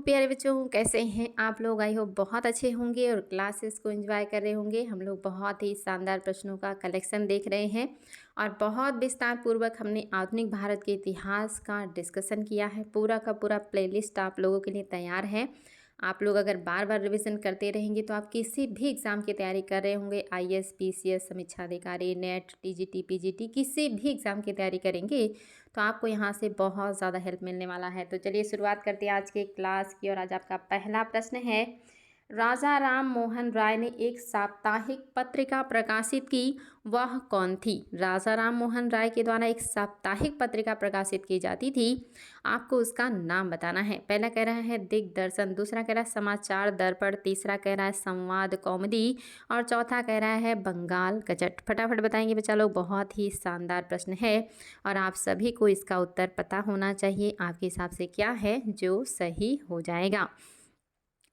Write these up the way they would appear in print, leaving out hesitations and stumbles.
प्यारे बच्चों, कैसे हैं आप लोग? आई होप बहुत अच्छे होंगे और क्लासेस को एंजॉय कर रहे होंगे। हम लोग बहुत ही शानदार प्रश्नों का कलेक्शन देख रहे हैं और बहुत विस्तार पूर्वक हमने आधुनिक भारत के इतिहास का डिस्कशन किया है। पूरा का पूरा प्लेलिस्ट आप लोगों के लिए तैयार है। आप लोग अगर बार बार रिवीजन करते रहेंगे तो आप किसी भी एग्ज़ाम की तैयारी कर रहे होंगे, आईएएस, पीसीएस, समीक्षा अधिकारी, नेट, टीजीटी, पीजीटी, किसी भी एग्ज़ाम की तैयारी करेंगे तो आपको यहाँ से बहुत ज़्यादा हेल्प मिलने वाला है। तो चलिए शुरुआत करते हैं आज के क्लास की। और आज आपका पहला प्रश्न है, राजा राम मोहन राय ने एक साप्ताहिक पत्रिका प्रकाशित की, वह कौन थी? राजा राम मोहन राय के द्वारा एक साप्ताहिक पत्रिका प्रकाशित की जाती थी, आपको उसका नाम बताना है। पहला कह रहा है दिग्दर्शन, दूसरा कह रहा है समाचार दर्पण, तीसरा कह रहा है संवाद कौमुदी और चौथा कह रहा है बंगाल गजट। फटाफट बताएंगे बच्चा लोग, बहुत ही शानदार प्रश्न है और आप सभी को इसका उत्तर पता होना चाहिए। आपके हिसाब से क्या है जो सही हो जाएगा?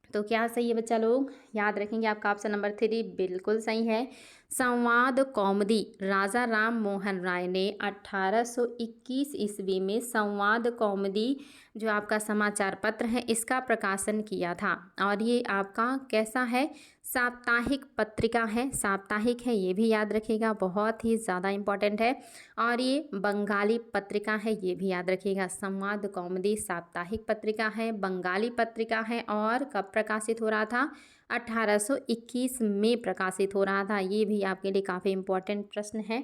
तो क्या सही है बच्चा लोग? याद रखेंगे आपका ऑप्शन नंबर 3 बिल्कुल सही है। संवाद कौमुदी, राजा राम मोहन राय ने 1821 ईस्वी में संवाद कौमुदी जो आपका समाचार पत्र है इसका प्रकाशन किया था। और ये आपका कैसा है? साप्ताहिक पत्रिका है, साप्ताहिक है, ये भी याद रखिएगा, बहुत ही ज़्यादा इम्पॉर्टेंट है। और ये बंगाली पत्रिका है, ये भी याद रखिएगा। संवाद कौमुदी साप्ताहिक पत्रिका है, बंगाली पत्रिका है और कब प्रकाशित हो रहा था? 1821 में प्रकाशित हो रहा था। ये भी आपके लिए काफ़ी इम्पोर्टेंट प्रश्न है।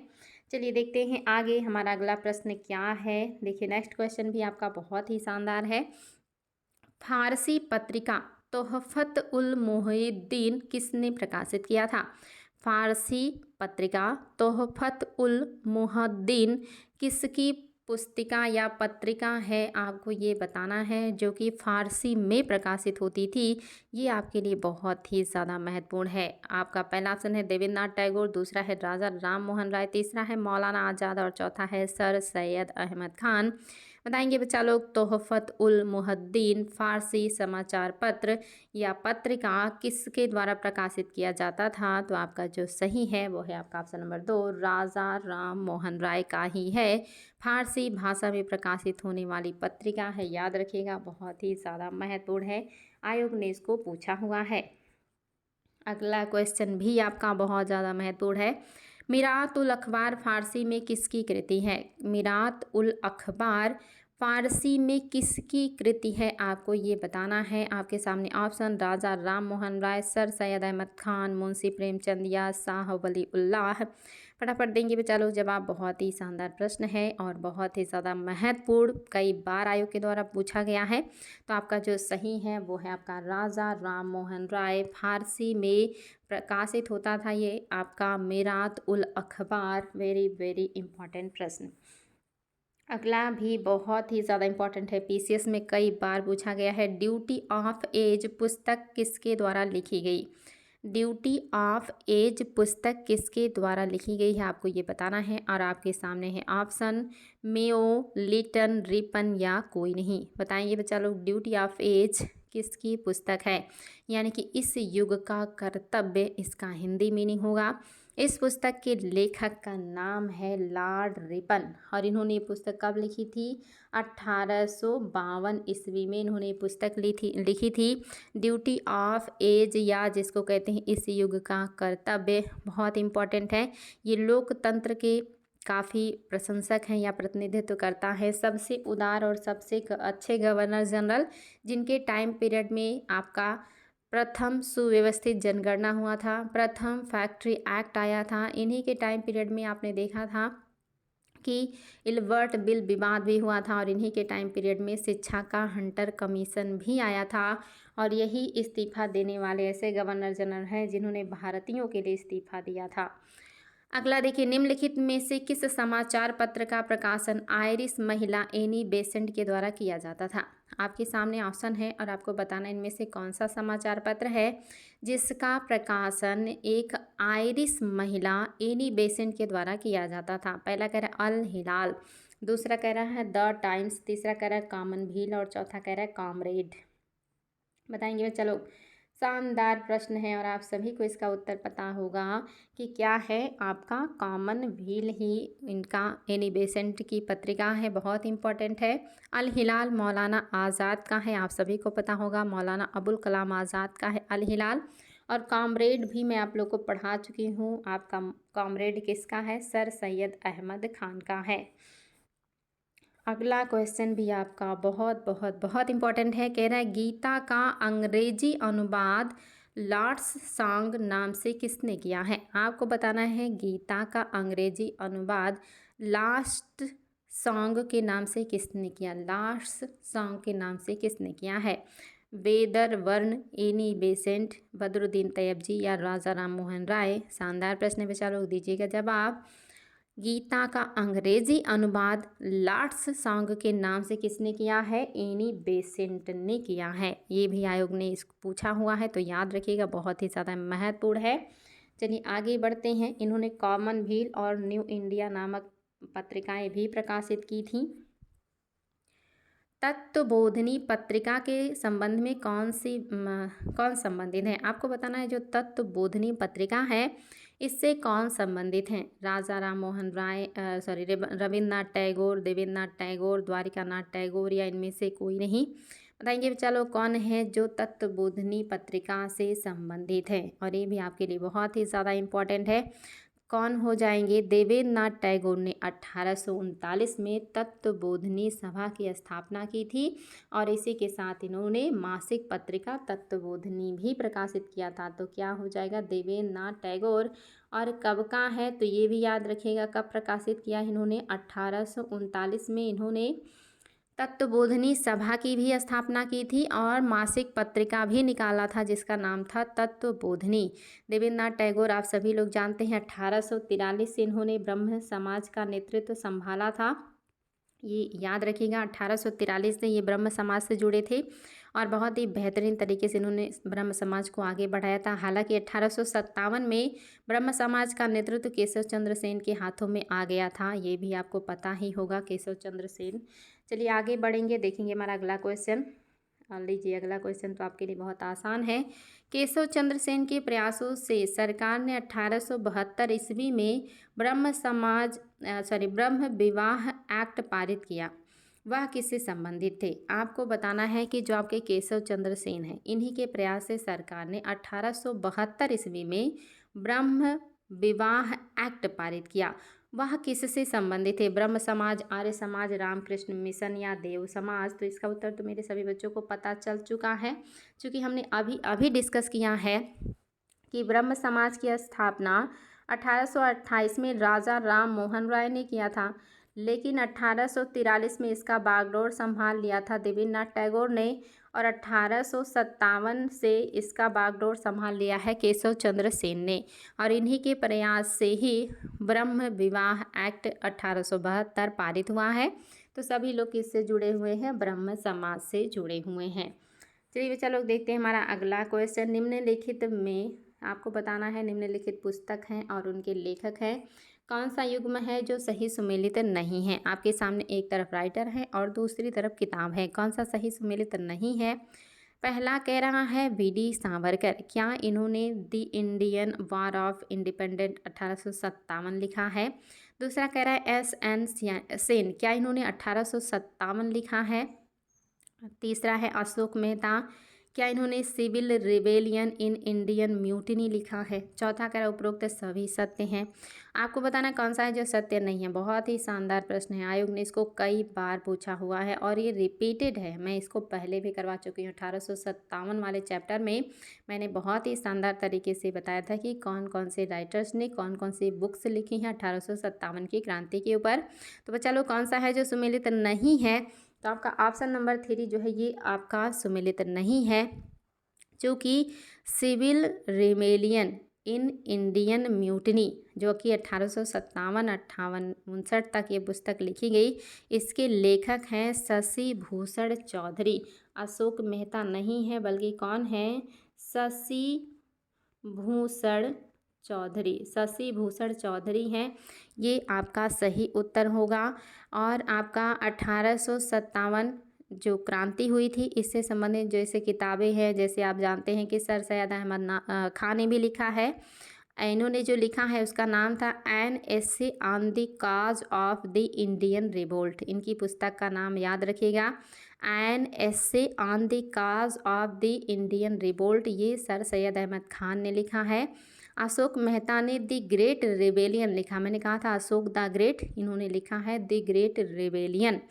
चलिए देखते हैं आगे हमारा अगला प्रश्न क्या है। देखिए नेक्स्ट क्वेश्चन भी आपका बहुत ही शानदार है। फारसी पत्रिका तोहफत उल मोहिउद्दीन किसने प्रकाशित किया था? फारसी पत्रिका तोहफत उल मोहिउद्दीन किसकी पुस्तिका या पत्रिका है, आपको ये बताना है, जो कि फारसी में प्रकाशित होती थी। ये आपके लिए बहुत ही ज़्यादा महत्वपूर्ण है। आपका पहला ऑप्शन है देवेंद्रनाथ टैगोर, दूसरा है राजा राम मोहन राय, तीसरा है मौलाना आज़ाद और चौथा है सर सैयद अहमद खान। बताएंगे बच्चा लोग, तोहफत उल मोहिउद्दीन फारसी समाचार पत्र या पत्रिका किसके द्वारा प्रकाशित किया जाता था? तो आपका जो सही है वो है आपका ऑप्शन नंबर 2, राजा राम मोहन राय का ही है। फारसी भाषा में प्रकाशित होने वाली पत्रिका है, याद रखिएगा, बहुत ही ज़्यादा महत्वपूर्ण है। आयोग ने इसको पूछा हुआ है। अगला क्वेश्चन भी आपका बहुत ज़्यादा महत्वपूर्ण है। मीरात उल अखबार फारसी में किसकी कृति है? मीरात उल अखबार फारसी में किसकी कृति है, आपको ये बताना है। आपके सामने ऑप्शन राजा राम मोहन राय, सर सैयद अहमद खान, मुंशी प्रेमचंद या शाह वली उल्लाह। फटाफट देंगे बच्चा लोग जवाब। बहुत ही शानदार प्रश्न है और बहुत ही ज़्यादा महत्वपूर्ण, कई बार आयोग के द्वारा पूछा गया है। तो आपका जो सही है वो है आपका राजा राम मोहन राय, फारसी में प्रकाशित होता था ये आपका मीरात उल अखबार। वेरी वेरी इंपॉर्टेंट प्रश्न। अगला भी बहुत ही ज़्यादा इम्पॉर्टेंट है, पीसीएस में कई बार पूछा गया है। ड्यूटी ऑफ एज पुस्तक किसके द्वारा लिखी गई? ड्यूटी ऑफ एज पुस्तक किसके द्वारा लिखी गई है, आपको ये बताना है। और आपके सामने है ऑप्शन मेयो, लिटन, रिपन या कोई नहीं। बताएंगे बच्चा लोग, ड्यूटी ऑफ एज किसकी पुस्तक है, यानी कि इस युग का कर्तव्य, इसका हिंदी मीनिंग होगा। इस पुस्तक के लेखक का नाम है लॉर्ड रिपन और इन्होंने ये पुस्तक कब लिखी थी? 1852 ईस्वी में इन्होंने ये पुस्तक लिखी थी। ड्यूटी ऑफ एज या जिसको कहते हैं इस युग का कर्तव्य, बहुत इम्पॉर्टेंट है। ये लोकतंत्र के काफ़ी प्रशंसक हैं या प्रतिनिधित्व करता है। सबसे उदार और सबसे अच्छे गवर्नर जनरल जिनके टाइम पीरियड में आपका प्रथम सुव्यवस्थित जनगणना हुआ था, प्रथम फैक्ट्री एक्ट आया था, इन्हीं के टाइम पीरियड में आपने देखा था कि इल्बर्ट बिल विवाद भी हुआ था और इन्हीं के टाइम पीरियड में शिक्षा का हंटर कमीशन भी आया था। और यही इस्तीफा देने वाले ऐसे गवर्नर जनरल हैं जिन्होंने भारतीयों के लिए इस्तीफा दिया था। अगला देखिए, निम्नलिखित में से किस समाचार पत्र का प्रकाशन आयरिश महिला एनी बेसेंट के द्वारा किया जाता था? आपके सामने ऑप्शन है और आपको बताना इनमें से कौन सा समाचार पत्र है जिसका प्रकाशन एक आयरिश महिला एनी बेसेंट के द्वारा किया जाता था। पहला कह रहा है अल हिलाल, दूसरा कह रहा है द टाइम्स, तीसरा कह रहा है कॉमनवील और चौथा कह रहा है कॉमरेड। बताएंगे चलो, शानदार प्रश्न है और आप सभी को इसका उत्तर पता होगा कि क्या है आपका कॉमन व्हील ही इनका एनी बेसेंट की पत्रिका है, बहुत इंपॉर्टेंट है। अल हिलाल मौलाना आज़ाद का है, आप सभी को पता होगा, मौलाना अबुल कलाम आज़ाद का है अल हिलाल। और कॉमरेड भी मैं आप लोग को पढ़ा चुकी हूँ, आपका कॉमरेड किसका है, सर सैयद अहमद खान का है। अगला क्वेश्चन भी आपका बहुत बहुत बहुत इंपॉर्टेंट है। कह रहा है गीता का अंग्रेजी अनुवाद लॉर्ड्स सॉन्ग नाम से किसने किया है। आपको बताना है गीता का अंग्रेजी अनुवाद लास्ट सॉन्ग के नाम से किसने किया, लास्ट सॉन्ग के नाम से किसने किया है। वेदर वर्ण, एनी बेसेंट, बदरुद्दीन तैयबजी या राजा राम मोहन राय। शानदार प्रश्न बच्चा लोग, दीजिएगा जवाब। गीता का अंग्रेजी अनुवाद लॉर्ड्स सॉन्ग के नाम से किसने किया है, एनी बेसेंट ने किया है। ये भी आयोग ने इसको पूछा हुआ है, तो याद रखिएगा, बहुत ही ज़्यादा महत्वपूर्ण है। चलिए आगे बढ़ते हैं। इन्होंने कॉमन व्हील और न्यू इंडिया नामक पत्रिकाएं भी प्रकाशित की थी। तत्वबोधिनी पत्रिका के संबंध में कौन संबंधित है। आपको बताना है जो तत्वबोधिनी पत्रिका है इससे कौन संबंधित हैं। राजा राम मोहन राय, रविन्द्रनाथ टैगोर, देवेंद्रनाथ टैगोर, द्वारिकानाथ टैगोर या इनमें से कोई नहीं। बताएंगे चलो कौन है जो तत्वबोधिनी पत्रिका से संबंधित है, और ये भी आपके लिए बहुत ही ज़्यादा इम्पोर्टेंट है। कौन हो जाएंगे। देवेंद्रनाथ टैगोर ने 1839 में तत्वबोधिनी सभा की स्थापना की थी और इसी के साथ इन्होंने मासिक पत्रिका तत्वबोधिनी भी प्रकाशित किया था। तो क्या हो जाएगा, देवेंद्रनाथ टैगोर। और कब का है तो ये भी याद रखिएगा, कब प्रकाशित किया इन्होंने, 1839 में इन्होंने तत्वबोधिनी सभा की भी स्थापना की थी और मासिक पत्रिका भी निकाला था जिसका नाम था तत्वबोधिनी। देवेंद्रनाथ टैगोर आप सभी लोग जानते हैं 1843 से इन्होंने ब्रह्म समाज का नेतृत्व संभाला था। ये याद रखिएगा, 1843 से ये ब्रह्म समाज से जुड़े थे और बहुत ही बेहतरीन तरीके से इन्होंने ब्रह्म समाज को आगे बढ़ाया था। हालांकि 1857 में ब्रह्म समाज का नेतृत्व केशव चंद्र सेन के हाथों में आ गया था, ये भी आपको पता ही होगा, केशव चंद्र सेन। चलिए आगे बढ़ेंगे, देखेंगे हमारा अगला क्वेश्चन। लीजिए अगला क्वेश्चन तो आपके लिए बहुत आसान है। केशव चंद्र सेन के प्रयासों से सरकार ने 1872 ईस्वी में ब्रह्म विवाह एक्ट पारित किया। वह किससे संबंधित थे। आपको बताना है कि जो आपके केशव चंद्र सेन हैं इन्हीं के प्रयास से सरकार ने 1872 ईस्वी में ब्रह्म विवाह एक्ट पारित किया। वह किससे संबंधित है। ब्रह्म समाज, आर्य समाज, रामकृष्ण मिशन या देव समाज। तो इसका उत्तर तो मेरे सभी बच्चों को पता चल चुका है, क्योंकि हमने अभी डिस्कस किया है कि ब्रह्म समाज की स्थापना 1828 में राजा राम मोहन राय ने किया था, लेकिन 1843 में इसका बागडोर संभाल लिया था देवेंद्रनाथ टैगोर ने और 1857 से इसका बागडोर संभाल लिया है केशव चंद्र सेन ने। और इन्हीं के प्रयास से ही ब्रह्म विवाह एक्ट 1872 पारित हुआ है। तो सभी लोग किससे जुड़े हुए हैं, ब्रह्म समाज से जुड़े हुए हैं। चलिए बच्चा लोग देखते हैं हमारा अगला क्वेश्चन। निम्नलिखित में आपको बताना है, निम्नलिखित पुस्तक हैं और उनके लेखक हैं। कौन सा युग्म है जो सही सुमेलित नहीं है। आपके सामने एक तरफ राइटर है और दूसरी तरफ किताब है, कौन सा सही सुमेलित नहीं है। पहला कह रहा है वीडी सावरकर, क्या इन्होंने the Indian war of independent 1857 लिखा है। दूसरा कह रहा है एस.एन. सेन, क्या इन्होंने 1857 लिखा है। तीसरा है अशोक मेहता, क्या इन्होंने civil rebellion in Indian mutiny लिखा है। चौथा कह रहा है उपरोक्त सभी सत्य हैं। आपको बताना कौन सा है जो सत्य नहीं है। बहुत ही शानदार प्रश्न है, आयोग ने इसको कई बार पूछा हुआ है और ये रिपीटेड है। मैं इसको पहले भी करवा चुकी हूँ, 1857 वाले चैप्टर में मैंने बहुत ही शानदार तरीके से बताया था कि कौन कौन से राइटर्स ने कौन कौन सी बुक्स लिखी हैं 1857 की क्रांति के ऊपर। तो बच्चा लोग कौन सा है जो सुमेलित नहीं है, तो आपका ऑप्शन नंबर 3 जो है ये आपका सुमेलित नहीं है, जो कि civil rebellion in Indian mutiny जो कि 1857-58-59 तक ये पुस्तक लिखी गई। इसके लेखक हैं शशि भूषण चौधरी। अशोक मेहता नहीं है, बल्कि कौन है, शशि भूषण चौधरी। शशि भूषण चौधरी हैं, ये आपका सही उत्तर होगा। और आपका 1857 जो क्रांति हुई थी इससे संबंधित जैसे किताबें हैं, जैसे आप जानते हैं कि सर सैयद अहमद खान ने भी लिखा है। इन्होंने जो लिखा है उसका नाम था an essay on the cause of the Indian revolt. इनकी पुस्तक का नाम याद रखिएगा, an essay on the cause of the Indian revolt. ये सर सैयद अहमद खान ने लिखा है। अशोक मेहता ने द ग्रेट रिबेलियन लिखा। मैंने कहा था अशोक द ग्रेट, इन्होंने लिखा है the great rebellion.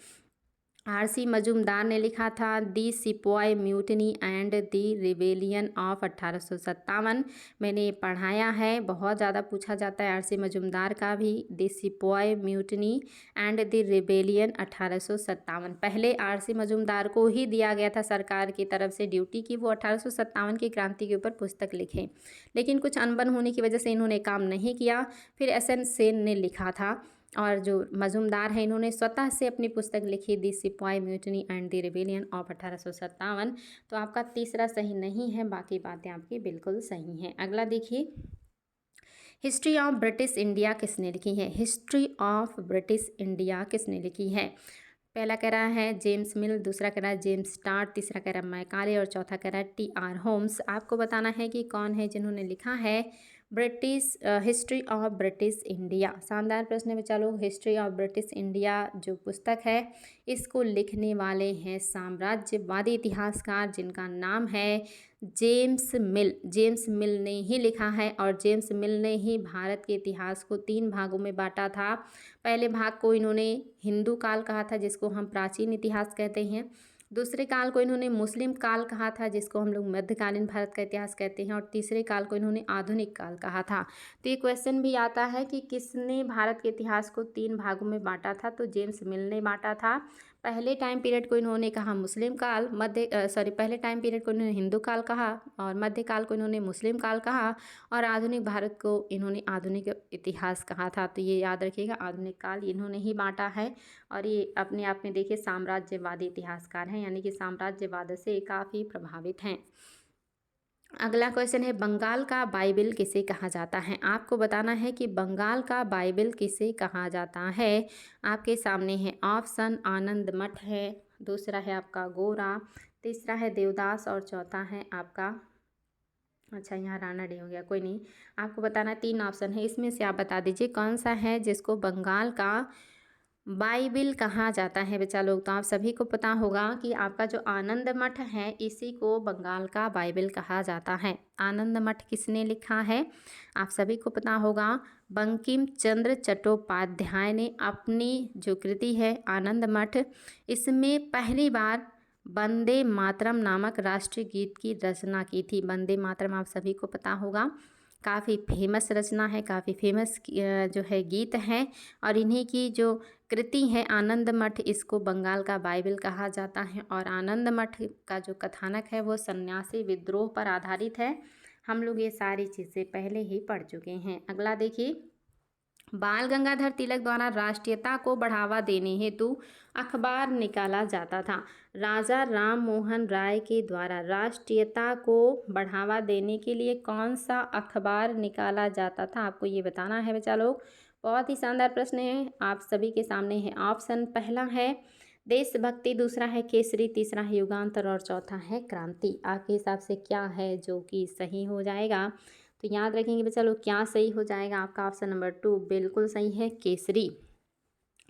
R C. Majumdar ने लिखा था the sepoy mutiny and the rebellion of 1857। मैंने ये पढ़ाया है, बहुत ज़्यादा पूछा जाता है आर.सी. मजूमदार का भी। The sepoy mutiny and the rebellion 1857। पहले आर.सी. मजूमदार को ही दिया गया था सरकार की तरफ से ड्यूटी की वो 1857 की क्रांति के ऊपर पुस्तक लिखें, लेकिन कुछ अनबन होने की वजह से इन्होंने काम नहीं किया। फिर एस.एन. सेन ने लिखा था, और जो मजूमदार है इन्होंने स्वतः से अपनी पुस्तक लिखी the sepoy mutiny and the rebellion of 1857। तो आपका तीसरा सही नहीं है, बाकी बातें आपकी बिल्कुल सही हैं। अगला देखिए, हिस्ट्री ऑफ ब्रिटिश इंडिया किसने लिखी है? हिस्ट्री ऑफ ब्रिटिश इंडिया किसने लिखी है? पहला कह रहा है जेम्स मिल, दूसरा कह रहा है जेम्स स्टार्ट, तीसरा कह रहा है मैकाले और चौथा कह रहा है टी.आर. होम्स। आपको बताना है कि कौन है जिन्होंने लिखा है British history of British India. शानदार प्रश्न है बच्चा लोग। हिस्ट्री ऑफ ब्रिटिश इंडिया जो पुस्तक है इसको लिखने वाले हैं साम्राज्यवादी इतिहासकार जिनका नाम है जेम्स मिल। जेम्स मिल ने ही लिखा है, और जेम्स मिल ने ही भारत के इतिहास को 3 भागों में बांटा था। पहले भाग को इन्होंने हिंदू काल कहा था, जिसको हम प्राचीन इतिहास कहते हैं। दूसरे काल को इन्होंने मुस्लिम काल कहा था, जिसको हम लोग मध्यकालीन भारत का इतिहास कहते हैं। और तीसरे काल को इन्होंने आधुनिक काल कहा था। तो ये क्वेश्चन भी आता है कि किसने भारत के इतिहास को 3 भागों में बांटा था? तो जेम्स मिल ने बांटा था। पहले टाइम पीरियड को इन्होंने कहा मुस्लिम काल, पहले टाइम पीरियड को इन्होंने हिंदू काल कहा, और मध्यकाल को इन्होंने मुस्लिम काल कहा, और आधुनिक भारत को इन्होंने आधुनिक इतिहास कहा था। तो ये याद रखिएगा, आधुनिक काल इन्होंने ही बांटा है। और ये अपने आप में देखिए साम्राज्यवादी इतिहासकार हैं, यानी कि साम्राज्यवाद से काफ़ी प्रभावित हैं। अगला क्वेश्चन है बंगाल का बाइबिल किसे कहा जाता है? आपको बताना है कि बंगाल का बाइबिल किसे कहा जाता है। आपके सामने है ऑप्शन आनंद मठ है, दूसरा है आपका गोरा, तीसरा है देवदास, और चौथा है आपका, अच्छा यहाँ राणा डी हो गया, कोई नहीं। आपको बताना 3 ऑप्शन है, इसमें से आप बता दीजिए कौन सा है जिसको बंगाल का बाइबिल कहा जाता है बच्चा लोग। तो आप सभी को पता होगा कि आपका जो आनंद मठ है इसी को बंगाल का बाइबिल कहा जाता है। आनंद मठ किसने लिखा है? आप सभी को पता होगा, बंकिम चंद्र चट्टोपाध्याय ने अपनी जो कृति है आनंद मठ, इसमें पहली बार वंदे मातरम नामक राष्ट्रीय गीत की रचना की थी। वंदे मातरम आप सभी को पता होगा, काफ़ी फेमस रचना है, काफ़ी फेमस जो है गीत है। और इन्हीं की जो कृति है आनंद मठ, इसको बंगाल का बाइबिल कहा जाता है। और आनंद मठ का जो कथानक है वो सन्यासी विद्रोह पर आधारित है। हम लोग ये सारी चीज़ें पहले ही पढ़ चुके हैं। अगला देखिए, बाल गंगाधर तिलक द्वारा राष्ट्रीयता को बढ़ावा देने हेतु अखबार निकाला जाता था। राजा राम मोहन राय के द्वारा राष्ट्रीयता को बढ़ावा देने के लिए कौन सा अखबार निकाला जाता था? आपको ये बताना है बच्चा लोग। बहुत ही शानदार प्रश्न है, आप सभी के सामने है। ऑप्शन पहला है देशभक्ति, दूसरा है केसरी, तीसरा है युगांतर, और चौथा है क्रांति। आपके हिसाब से क्या है जो कि सही हो जाएगा? तो याद रखेंगे बच्चा लोग, क्या सही हो जाएगा आपका? ऑप्शन नंबर 2 बिल्कुल सही है, केसरी।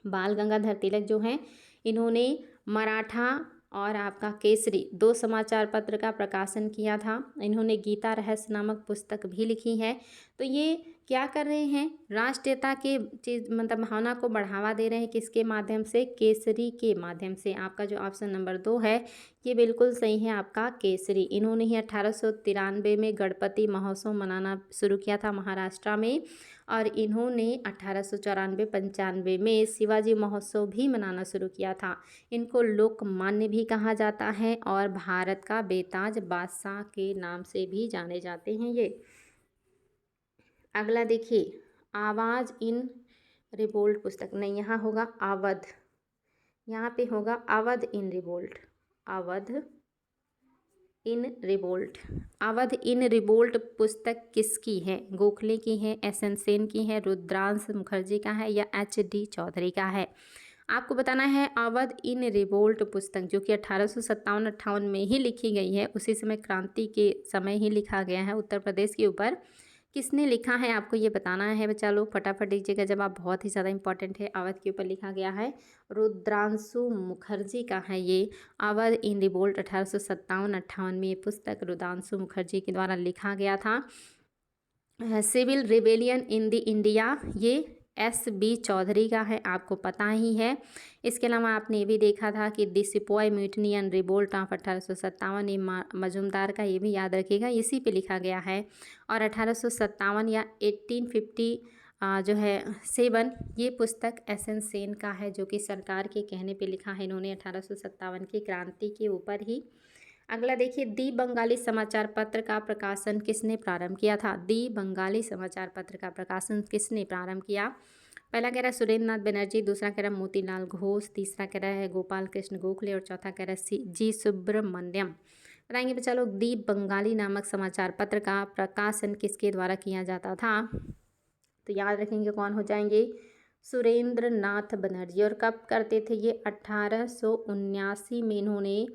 बाल गंगाधर तिलक जो हैं इन्होंने मराठा और आपका केसरी 2 समाचार पत्र का प्रकाशन किया था। इन्होंने गीता रहस्य नामक पुस्तक भी लिखी है। तो ये क्या कर रहे हैं? राष्ट्रीयता के चीज़ मतलब भावना को बढ़ावा दे रहे हैं। किसके माध्यम से? केसरी के माध्यम से। आपका जो ऑप्शन नंबर 2 है ये बिल्कुल सही है, आपका केसरी। इन्होंने ही 1893 में गणपति महोत्सव मनाना शुरू किया था महाराष्ट्र में, और इन्होंने 1894-95 में शिवाजी महोत्सव भी मनाना शुरू किया था। इनको लोकमान्य भी कहा जाता है, और भारत का बेताज बादशाह के नाम से भी जाने जाते हैं ये। अगला देखिए, आवाज़ इन रिवोल्ट पुस्तक, नहीं यहाँ होगा अवध, यहाँ पे होगा अवध इन रिवोल्ट, अवध इन रिवोल्ट। अवध इन रिवोल्ट पुस्तक किसकी है? गोखले की है, एस.एन. सेन की है, रुद्रांश मुखर्जी का है, या H.D. चौधरी का है? आपको बताना है अवध इन रिवोल्ट पुस्तक जो कि 1857-58 में ही लिखी गई है, उसी समय क्रांति के समय ही लिखा गया है उत्तर प्रदेश के ऊपर। किसने लिखा है आपको ये बताना है बच्चा लोग, फटाफट दीजिएगा जवाब, बहुत ही ज़्यादा इंपॉर्टेंट है। अवध के ऊपर लिखा गया है, रुद्रांशु मुखर्जी का है ये। अवध इन रिवोल्ट 1857-58 में ये पुस्तक रुद्रांशु मुखर्जी के द्वारा लिखा गया था। Civil rebellion in the India, ये S.B. चौधरी का है, आपको पता ही है। इसके अलावा आपने ये भी देखा था कि the sepoy mutiny and revolt of 1857, ये मजूमदार का, ये भी याद रखिएगा, इसी पे लिखा गया है। और 1857 या 1850 जो है 7, ये पुस्तक S.N. सेन का है, जो कि सरकार के कहने पे लिखा है इन्होंने 1857 की क्रांति के ऊपर ही। अगला देखिए, दी बंगाली समाचार पत्र का प्रकाशन किसने प्रारंभ किया था? दी बंगाली समाचार पत्र का प्रकाशन किसने प्रारंभ किया? पहला कह रहा है सुरेंद्र नाथ बनर्जी, दूसरा कह रहा है मोतीलाल घोष, तीसरा कह रहा है गोपाल कृष्ण गोखले और चौथा कह रहा है जी सुब्रमण्यम। बताएंगे बच्चा लोग, दी बंगाली नामक समाचार पत्र का प्रकाशन किसके द्वारा किया जाता था? तो याद रखेंगे कौन हो जाएंगे, सुरेंद्र नाथ बनर्जी। और कब करते थे ये? 1879 में इन्होंने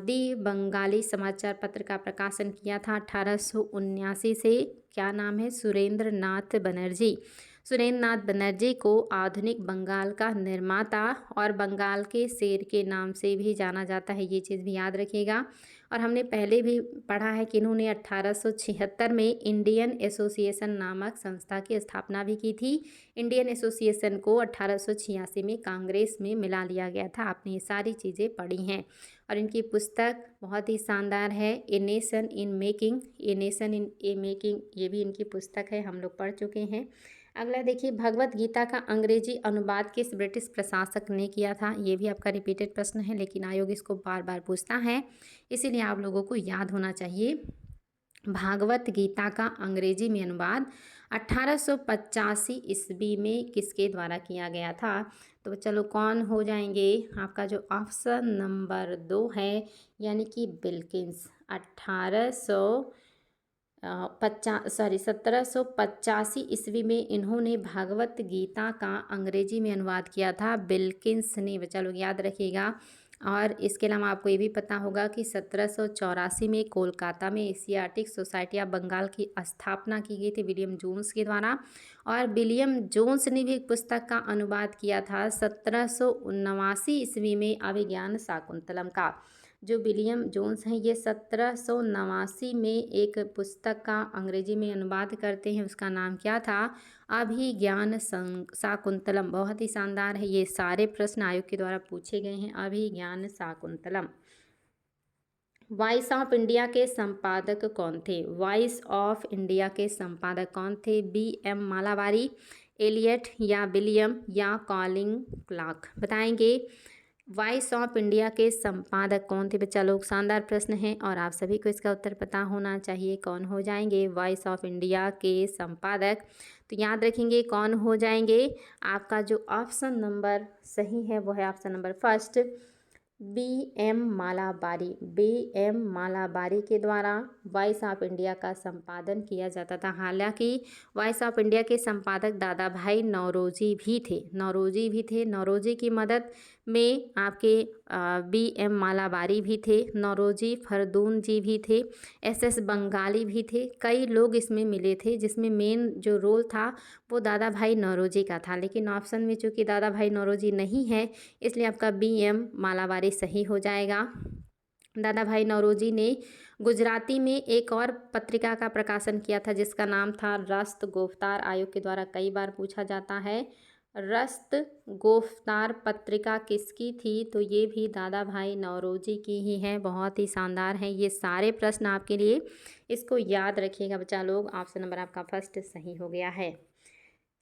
दी बंगाली समाचार पत्र का प्रकाशन किया था, 1879 से। क्या नाम है? सुरेंद्र नाथ बनर्जी। सुरेंद्र नाथ बनर्जी को आधुनिक बंगाल का निर्माता और बंगाल के शेर के नाम से भी जाना जाता है, ये चीज़ भी याद रखिएगा। और हमने पहले भी पढ़ा है कि इन्होंने 1876 में इंडियन एसोसिएशन नामक संस्था की स्थापना भी की थी। इंडियन एसोसिएशन को 1886 में कांग्रेस में मिला लिया गया था। आपने ये सारी चीज़ें पढ़ी हैं। और इनकी पुस्तक बहुत ही शानदार है, a nation in making, a nation in A making, ये भी इनकी पुस्तक है, हम लोग पढ़ चुके हैं। अगला देखिए, भगवत गीता का अंग्रेजी अनुवाद किस ब्रिटिश प्रशासक ने किया था? ये भी आपका रिपीटेड प्रश्न है, लेकिन आयोग इसको बार बार पूछता है, इसीलिए आप लोगों को याद होना चाहिए। भागवत गीता का अंग्रेजी में अनुवाद 1885 ईस्वी में किसके द्वारा किया गया था? तो चलो कौन हो जाएंगे? आपका जो ऑप्शन नंबर 2 है, यानी कि बिल्किंस। 1785 ईस्वी में इन्होंने भागवत गीता का अंग्रेजी में अनुवाद किया था, बिल्किंस ने, बच्चा लोग याद रखिएगा। और इसके अलावा आपको ये भी पता होगा कि 1784 में कोलकाता में एशियाटिक सोसाइटी ऑफ बंगाल की स्थापना की गई थी विलियम जोन्स के द्वारा। और विलियम जोन्स ने भी एक पुस्तक का अनुवाद किया था 1779 ईस्वी में, अभिज्ञान शाकुंतलम का। जो विलियम जोन्स हैं, ये 1789 में एक पुस्तक का अंग्रेजी में अनुवाद करते हैं, उसका नाम क्या था? अभिज्ञान शाकुंतलम। बहुत ही शानदार है, ये सारे प्रश्न आयोग के द्वारा पूछे गए हैं, अभिज्ञान शाकुंतलम। वॉइस ऑफ इंडिया के संपादक कौन थे? वॉइस ऑफ इंडिया के संपादक कौन थे? B.M. मालाबारी, एलियट या विलियम या कॉलिंग क्लार्क? बताएंगे वॉइस ऑफ इंडिया के संपादक कौन थे? बच्चा लोग शानदार प्रश्न है और आप सभी को इसका उत्तर पता होना चाहिए। कौन हो जाएंगे वॉइस ऑफ इंडिया के संपादक? तो याद रखेंगे कौन हो जाएंगे। आपका जो ऑप्शन नंबर सही है वो है option number first, B.M. Malabari. B.M. Malabari के द्वारा वॉइस ऑफ इंडिया का संपादन किया जाता था। हालांकि वॉइस ऑफ इंडिया के संपादक दादा भाई नौरोजी भी थे। नौरोजी की मदद में आपके B.M. मालाबारी भी थे, नौरोजी फरदून जी भी थे, S.S. बंगाली भी थे। कई लोग इसमें मिले थे, जिसमें मेन जो रोल था वो दादा भाई नौरोजी का था। लेकिन ऑप्शन में चूँकि दादा भाई नौरोजी नहीं है, इसलिए आपका B.M. मालाबारी सही हो जाएगा। दादा भाई नौरोजी ने गुजराती में एक और पत्रिका का प्रकाशन किया था, जिसका नाम था रस्त गोफ्तार। आयोग के द्वारा कई बार पूछा जाता है, रस्त गोफ्तार पत्रिका किसकी थी? तो ये भी दादा भाई नौरोजी की ही है। बहुत ही शानदार है ये सारे प्रश्न आपके लिए, इसको याद रखिएगा बच्चा लोग। ऑप्शन नंबर आपका फर्स्ट सही हो गया है।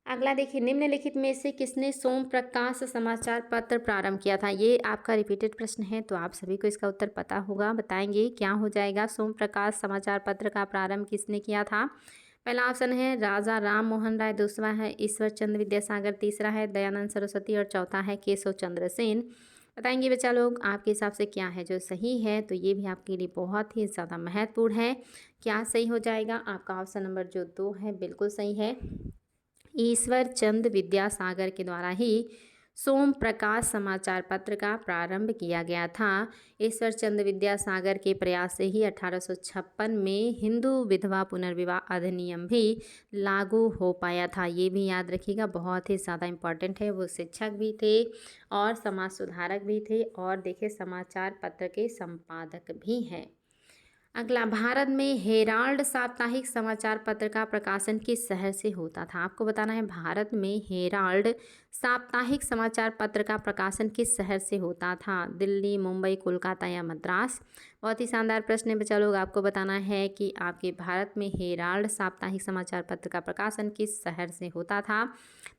अगला देखिए, निम्नलिखित में से किसने सोम प्रकाश समाचार पत्र प्रारंभ किया था? ये आपका रिपीटेड प्रश्न है, तो आप सभी को इसका उत्तर पता होगा। बताएंगे क्या हो जाएगा, सोम प्रकाश समाचार पत्र का प्रारंभ किसने किया था? पहला ऑप्शन है राजा राम मोहन राय, दूसरा है ईश्वर चंद्र विद्यासागर, तीसरा है दयानंद सरस्वती और चौथा है केशव चंद्र सेन। बताएंगे बच्चा लोग आपके हिसाब से क्या है जो सही है? तो ये भी आपके लिए बहुत ही ज़्यादा महत्वपूर्ण है। क्या सही हो जाएगा? आपका ऑप्शन नंबर जो 2 है बिल्कुल सही है। ईश्वर चंद्र विद्यासागर के द्वारा ही सोम प्रकाश समाचार पत्र का प्रारंभ किया गया था? ईश्वर चंद्र विद्यासागर के प्रयास से ही 1856 में हिंदू विधवा पुनर्विवाह अधिनियम भी लागू हो पाया था। ये भी याद रखिएगा, बहुत ही ज़्यादा इम्पॉर्टेंट है। वो शिक्षक भी थे और समाज सुधारक भी थे और देखिए समाचार पत्र के संपादक भी हैं। अगला, भारत में हेराल्ड साप्ताहिक समाचार पत्र का प्रकाशन किस शहर से होता था? आपको बताना है भारत में हेराल्ड साप्ताहिक समाचार पत्र का प्रकाशन किस शहर से होता था? दिल्ली, मुंबई, कोलकाता या मद्रास? बहुत ही शानदार प्रश्न है बच्चा लोग। आपको बताना है कि आपके भारत में हेराल्ड साप्ताहिक समाचार पत्र का प्रकाशन किस शहर से होता था।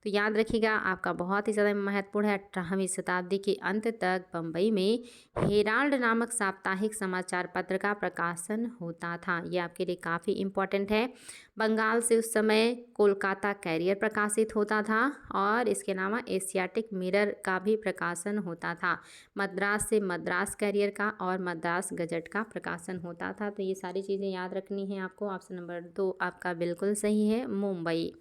तो याद रखिएगा, आपका बहुत ही ज़्यादा महत्वपूर्ण है। 18वीं शताब्दी के अंत तक बम्बई में हेराल्ड नामक साप्ताहिक समाचार पत्र का प्रकाशन होता था। ये आपके लिए काफ़ी इम्पोर्टेंट है। बंगाल से उस समय कोलकाता कैरियर प्रकाशित होता था और इसके अलावा एशियाटिक मिरर का भी प्रकाशन होता था। मद्रास से मद्रास कैरियर का और मद्रास गजट का प्रकाशन होता था। तो ये सारी चीज़ें याद रखनी है आपको। ऑप्शन नंबर 2 आपका बिल्कुल सही है, मुंबई।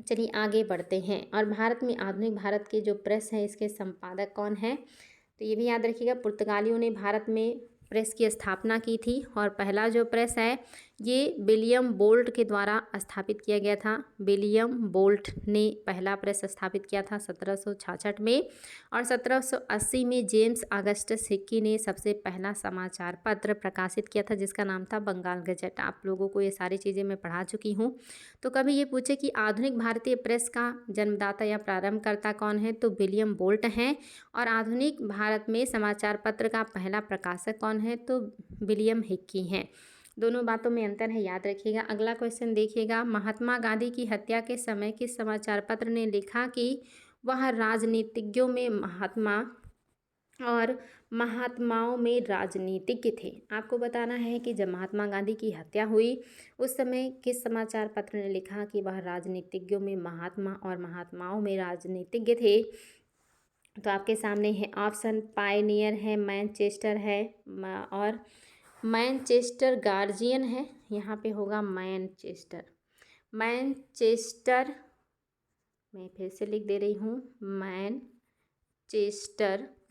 चलिए आगे बढ़ते हैं। और भारत में आधुनिक भारत के जो प्रेस है इसके संपादक कौन है? तो ये भी याद रखिएगा, पुर्तगालियों ने भारत में प्रेस की स्थापना की थी और पहला जो प्रेस है ये विलियम बोल्ट के द्वारा स्थापित किया गया था। विलियम बोल्ट ने पहला प्रेस स्थापित किया था 1766 में और 1780 में जेम्स ऑगस्टस हिक्की ने सबसे पहला समाचार पत्र प्रकाशित किया था जिसका नाम था बंगाल गजट। आप लोगों को ये सारी चीज़ें मैं पढ़ा चुकी हूँ। तो कभी ये पूछे कि आधुनिक भारतीय प्रेस का जन्मदाता या प्रारंभकर्ता कौन है, तो विलियम बोल्ट हैं। और आधुनिक भारत में समाचार पत्र का पहला प्रकाशक कौन है, तो विलियम हिक्की हैं। दोनों बातों में अंतर है, याद रखिएगा। अगला क्वेश्चन देखिएगा, महात्मा गांधी की हत्या के समय किस समाचार पत्र ने लिखा कि वह राजनीतिज्ञों में महात्मा और महात्माओं में राजनीतिज्ञ थे? आपको बताना है कि जब महात्मा गांधी की हत्या हुई उस समय किस समाचार पत्र ने लिखा कि वह राजनीतिज्ञों में महात्मा और महात्माओं में राजनीतिज्ञ थे? तो आपके सामने है ऑप्शन, पायनियर है, मैनचेस्टर है और मैनचेस्टर गार्जियन है। यहाँ पे होगा मैनचेस्टर। मैनचेस्टर, मैं फिर से लिख दे रही हूँ, मैनचेस्टर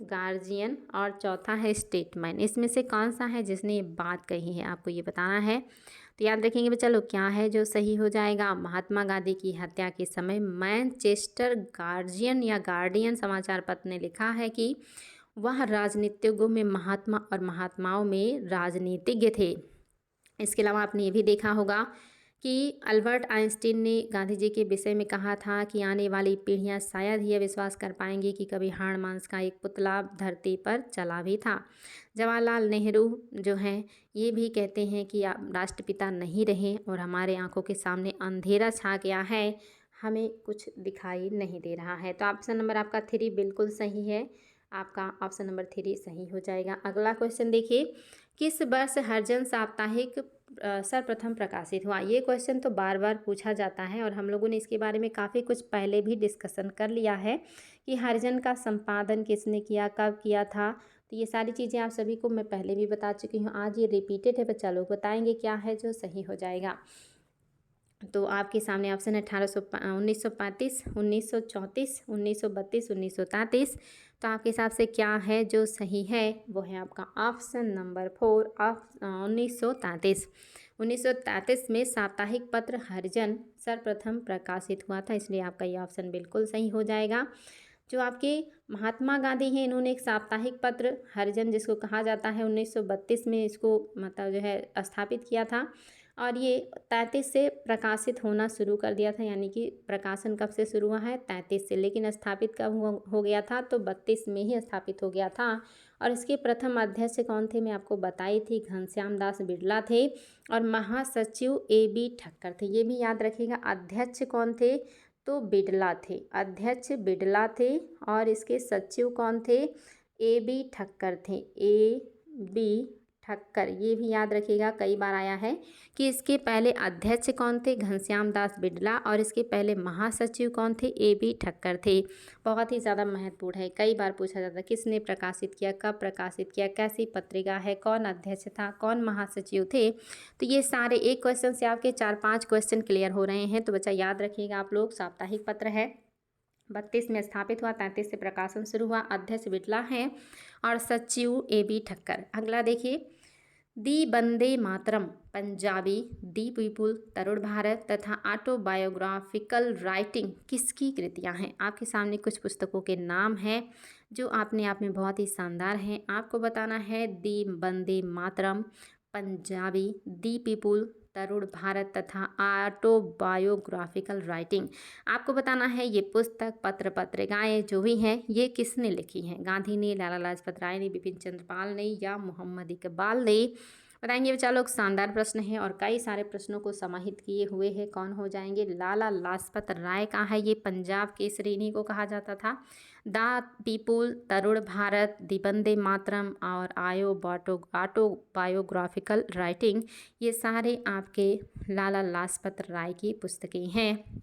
गार्जियन और चौथा है स्टेटमैन। इसमें से कौन सा है जिसने ये बात कही है, आपको ये बताना है। तो याद रखेंगे बच्चा लोग, क्या है जो सही हो जाएगा? महात्मा गांधी की हत्या के समय मैनचेस्टर गार्जियन या गार्डियन समाचार पत्र ने लिखा है कि वह राजनीतिज्ञों में महात्मा और महात्माओं में राजनीतिज्ञ थे। इसके अलावा आपने ये भी देखा होगा कि अल्बर्ट आइंस्टीन ने गांधी जी के विषय में कहा था कि आने वाली पीढ़ियां शायद ही यह विश्वास कर पाएंगी कि कभी हाड़ मांस का एक पुतला धरती पर चला भी था। जवाहरलाल नेहरू जो हैं ये भी कहते हैं कि आप राष्ट्रपिता नहीं रहे और हमारे आंखों के सामने अंधेरा छा गया है, हमें कुछ दिखाई नहीं दे रहा है। तो ऑप्शन नंबर आपका 3 बिल्कुल सही है। आपका ऑप्शन नंबर 3 सही हो जाएगा। अगला क्वेश्चन देखिए, किस वर्ष हरिजन साप्ताहिक सर्वप्रथम प्रकाशित हुआ? ये क्वेश्चन तो बार बार पूछा जाता है और हम लोगों ने इसके बारे में काफ़ी कुछ पहले भी डिस्कशन कर लिया है कि हरिजन का संपादन किसने किया, कब किया था। तो ये सारी चीज़ें आप सभी को मैं पहले भी बता चुकी हूँ, आज ये रिपीटेड है। बच्चा लोग बताएंगे क्या है जो सही हो जाएगा। तो आपके सामने ऑप्शन है 1935, 1934, 1932, 1933। तो आपके हिसाब से क्या है जो सही है? वो है आपका ऑप्शन नंबर 4 1933। 1933 में साप्ताहिक पत्र हरिजन सर्वप्रथम प्रकाशित हुआ था, इसलिए आपका ये ऑप्शन बिल्कुल सही हो जाएगा। जो आपके महात्मा गांधी हैं इन्होंने एक साप्ताहिक पत्र हरिजन जिसको कहा जाता है 1932 में इसको मतलब जो है स्थापित किया था और ये 33 से प्रकाशित होना शुरू कर दिया था। यानी कि प्रकाशन कब से शुरू हुआ है? 33 से, लेकिन स्थापित कब हो गया था? तो 32 में ही स्थापित हो गया था। और इसके प्रथम अध्यक्ष कौन थे? मैं आपको बताई थी, घनश्याम दास बिड़ला थे और महासचिव AB ठक्कर थे। ये भी याद रखिएगा, अध्यक्ष कौन थे? तो बिड़ला थे, अध्यक्ष बिड़ला थे और इसके सचिव कौन थे? AB ठक्कर थे, AB ठक्कर। ये भी याद रखिएगा, कई बार आया है कि इसके पहले अध्यक्ष कौन थे? घनश्याम दास बिड़ला और इसके पहले महासचिव कौन थे? AB ठक्कर थे। बहुत ही ज़्यादा महत्वपूर्ण है, कई बार पूछा जाता है किसने प्रकाशित किया, कब प्रकाशित किया, कैसी पत्रिका है, कौन अध्यक्ष था, कौन महासचिव थे। तो ये सारे एक क्वेश्चन से आपके 4-5 क्वेश्चन क्लियर हो रहे हैं। तो बच्चा याद रखिएगा आप लोग, साप्ताहिक पत्र है 32 में स्थापित हुआ, 33 से प्रकाशन शुरू हुआ। अध्यक्ष बिटला हैं और सचिव AB ठक्कर। अगला देखिए, दी वंदे मातरम पंजाबी, दी पीपुल, तरुण भारत तथा ऑटोबायोग्राफिकल राइटिंग किसकी कृतियां हैं? आपके सामने कुछ पुस्तकों के नाम हैं जो अपने आप में बहुत ही शानदार हैं। आपको बताना है दी वंदे मातरम पंजाबी, दी पीपुल, तरुण भारत तथा ऑटोबायोग्राफिकल राइटिंग। आपको बताना है ये पुस्तक, पत्र पत्रिकाएँ जो भी हैं ये किसने लिखी हैं? गांधी ने, लाला लाजपत राय ने, बिपिन चंद्र पाल ने या मोहम्मद इकबाल ने? बताएंगे बच्चा लोग। शानदार प्रश्न है और कई सारे प्रश्नों को समाहित किए हुए हैं। कौन हो जाएंगे? लाला लाजपत राय का है ये, पंजाब केसरी इन्हीं को कहा जाता था। द पीपुल, तरुण भारत, दी वंदे मातरम और ऑटोबायोग्राफिकल राइटिंग, ये सारे आपके लाला लाजपत राय की पुस्तकें हैं।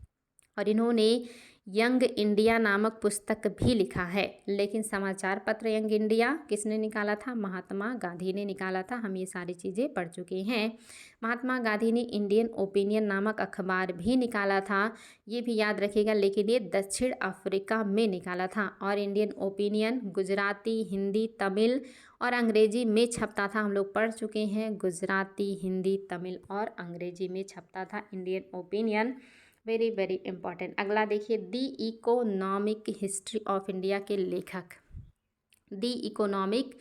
और इन्होंने यंग इंडिया नामक पुस्तक भी लिखा है। लेकिन समाचार पत्र यंग इंडिया किसने निकाला था? महात्मा गांधी ने निकाला था। हम ये सारी चीज़ें पढ़ चुके हैं। महात्मा गांधी ने इंडियन ओपिनियन नामक अखबार भी निकाला था, ये भी याद रखिएगा। लेकिन ये दक्षिण अफ्रीका में निकाला था। और इंडियन ओपिनियन गुजराती, हिंदी, तमिल और अंग्रेजी में छपता था। हम लोग पढ़ चुके हैं, गुजराती, हिंदी, तमिल और अंग्रेजी में छपता था Indian opinion. Very very important. अगला देखिए, the economic history of India के लेखक। The economic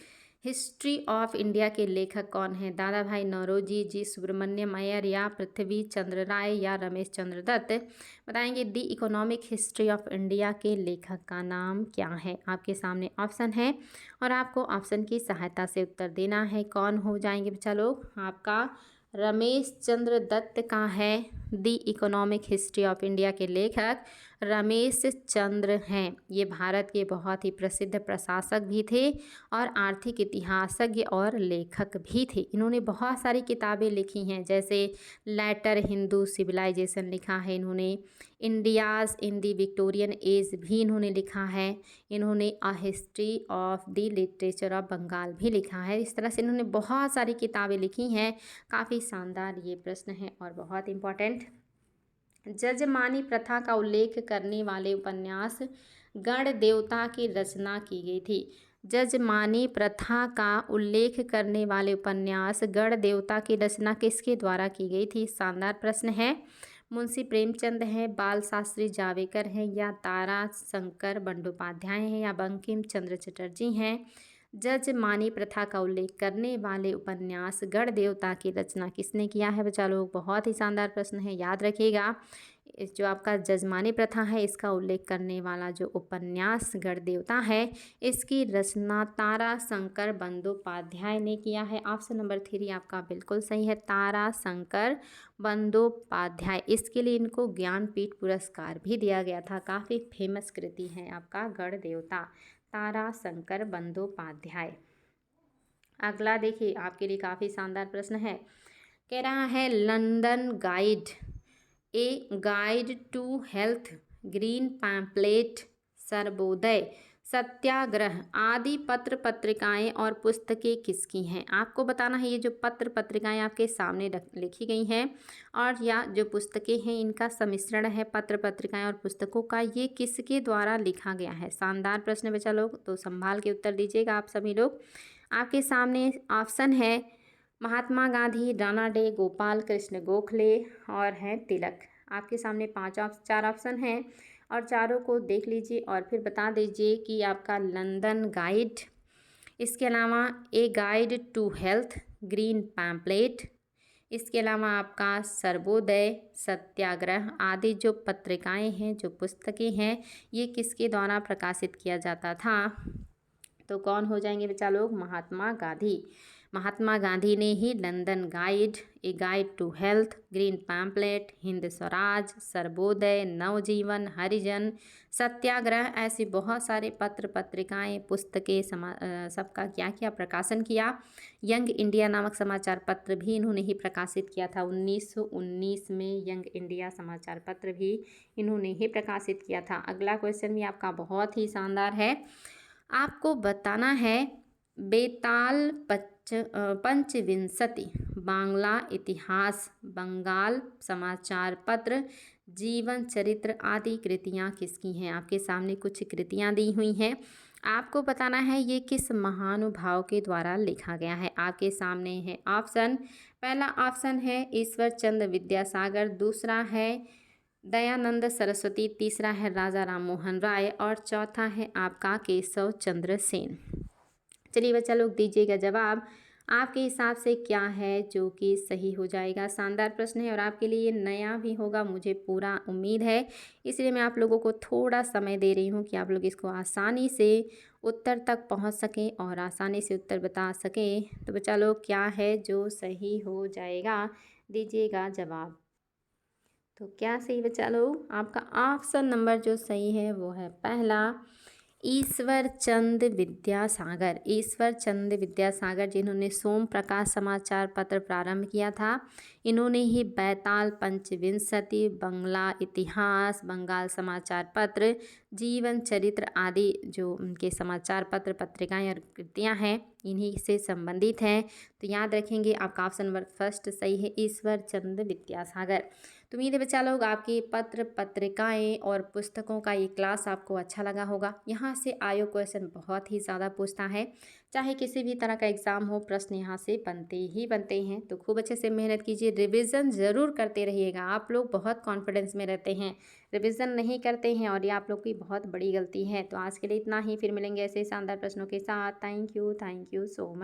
history of India के लेखक कौन हैं? दादा भाई नौरोजी, जी सुब्रमण्यम अय्यर या पृथ्वी चंद्र राय या रमेश चंद्र दत्त? बताएंगे the economic history of India के लेखक का नाम क्या है? आपके सामने ऑप्शन है और आपको ऑप्शन की सहायता से उत्तर देना है। कौन हो जाएंगे बच्चा लोग? आपका रमेश चंद्र दत्त का है the economic history of India के लेखक रमेश चंद्र हैं। ये भारत के बहुत ही प्रसिद्ध प्रशासक भी थे और आर्थिक इतिहासज्ञ और लेखक भी थे। इन्होंने बहुत सारी किताबें लिखी हैं, जैसे लेटर हिंदू सिविलाइजेशन लिखा है इन्होंने, India's in the Victorian age भी इन्होंने लिखा है, इन्होंने a history of the literature of Bengal भी लिखा है। इस तरह से इन्होंने बहुत सारी किताबें लिखी हैं। काफ़ी शानदार ये प्रश्न है और बहुत इम्पोर्टेंट। जजमानी प्रथा का उल्लेख करने वाले उपन्यास गण देवता की रचना की गई थी। जजमानी प्रथा का उल्लेख करने वाले उपन्यास गण देवता की रचना किसके द्वारा की गई थी? शानदार प्रश्न है। मुंशी प्रेमचंद हैं, बाल शास्त्री जावेकर हैं या तारा शंकर बंडोपाध्याय हैं या बंकिम चंद्र चटर्जी हैं? जजमानी प्रथा का उल्लेख करने वाले उपन्यास गण देवता की रचना किसने किया है? बच्चा लोग बहुत ही शानदार प्रश्न है, याद रखिएगा। इस जो आपका जजमानी प्रथा है इसका उल्लेख करने वाला जो उपन्यास गण देवता है इसकी रचना तारा शंकर बंदोपाध्याय ने किया है। ऑप्शन नंबर 3 आपका बिल्कुल सही है, तारा शंकर बंदोपाध्याय। इसके लिए इनको ज्ञानपीठ पुरस्कार भी दिया गया था। काफ़ी फेमस कृति है आपका गण देवता, तारा शंकर बंदोपाध्याय। अगला देखिए, आपके लिए काफ़ी शानदार प्रश्न है। कह रहा है London guide, a guide to health, green pamphlet, Sarvodaya, Satyagraha आदि पत्र पत्रिकाएं और पुस्तकें किसकी हैं? आपको बताना है ये जो पत्र पत्रिकाएं आपके सामने लिखी गई हैं और या जो पुस्तकें हैं इनका सम्मिश्रण है पत्र पत्रिकाएं और पुस्तकों का, ये किसके द्वारा लिखा गया है? शानदार प्रश्न बच्चा लोग, तो संभाल के उत्तर दीजिएगा आप सभी लोग। आपके सामने ऑप्शन है महात्मा गांधी, राणा डे, गोपाल कृष्ण गोखले और हैं तिलक। आपके सामने 4 ऑप्शन हैं और चारों को देख लीजिए और फिर बता दीजिए कि आपका लंदन गाइड, इसके अलावा a guide to health, green pamphlet, इसके अलावा आपका सर्वोदय, सत्याग्रह आदि जो पत्रिकाएं हैं, जो पुस्तकें हैं, ये किसके द्वारा प्रकाशित किया जाता था? तो कौन हो जाएंगे बच्चा लोग? महात्मा गांधी। महात्मा गांधी ने ही London guide, a guide to health, green pamphlet, Hind Swaraj, Sarvodaya, Navjivan, Harijan, Satyagraha ऐसे बहुत सारे पत्र पत्रिकाएं पुस्तकें सबका क्या किया? प्रकाशन किया। यंग इंडिया नामक समाचार पत्र भी इन्होंने ही प्रकाशित किया था। 1919 में यंग इंडिया समाचार पत्र भी इन्होंने ही प्रकाशित किया था। अगला क्वेश्चन भी आपका बहुत ही शानदार है। आपको बताना है बेताल पंचविंशति बांग्ला इतिहास बंगाल समाचार पत्र जीवन चरित्र आदि कृतियाँ किसकी हैं। आपके सामने कुछ कृतियाँ दी हुई हैं, आपको बताना है ये किस महानुभाव के द्वारा लिखा गया है। आपके सामने है ऑप्शन। पहला ऑप्शन है ईश्वर चंद्र विद्यासागर, दूसरा है दयानंद सरस्वती, तीसरा है राजा राम मोहन राय और चौथा है आपका केशव चंद्र सेन। चलिए बच्चा लोग दीजिएगा जवाब, आपके हिसाब से क्या है जो कि सही हो जाएगा। शानदार प्रश्न है और आपके लिए नया भी होगा, मुझे पूरा उम्मीद है। इसलिए मैं आप लोगों को थोड़ा समय दे रही हूँ कि आप लोग इसको आसानी से उत्तर तक पहुँच सकें और आसानी से उत्तर बता सकें। तो बच्चा लोग क्या है जो सही हो जाएगा, दीजिएगा जवाब। तो क्या सही बच्चा लोग, आपका ऑप्शन नंबर जो सही है वो है पहला ईश्वर चंद विद्यासागर। ईश्वर चंद विद्यासागर जिन्होंने सोम प्रकाश समाचार पत्र प्रारंभ किया था, इन्होंने ही बैताल पंचविंशति, बंगला इतिहास, बंगाल समाचार पत्र, जीवन चरित्र आदि जो उनके समाचार पत्र पत्रिकाएं और कृतियाँ हैं इन्हीं से संबंधित हैं। तो याद रखेंगे आपका ऑप्शन नंबर फर्स्ट सही है, ईश्वर चंद विद्यासागर। तो उम्मीद है बच्चा लोग आपकी पत्र पत्रिकाएं और पुस्तकों का ये क्लास आपको अच्छा लगा होगा। यहाँ से आयोग क्वेश्चन बहुत ही ज़्यादा पूछता है, चाहे किसी भी तरह का एग्ज़ाम हो, प्रश्न यहाँ से बनते ही बनते हैं। तो खूब अच्छे से मेहनत कीजिए, रिवीजन ज़रूर करते रहिएगा। आप लोग बहुत कॉन्फिडेंस में रहते हैं, रिवीजन नहीं करते हैं और ये आप लोग की बहुत बड़ी गलती है। तो आज के लिए इतना ही, फिर मिलेंगे ऐसे शानदार प्रश्नों के साथ। Thank you so much.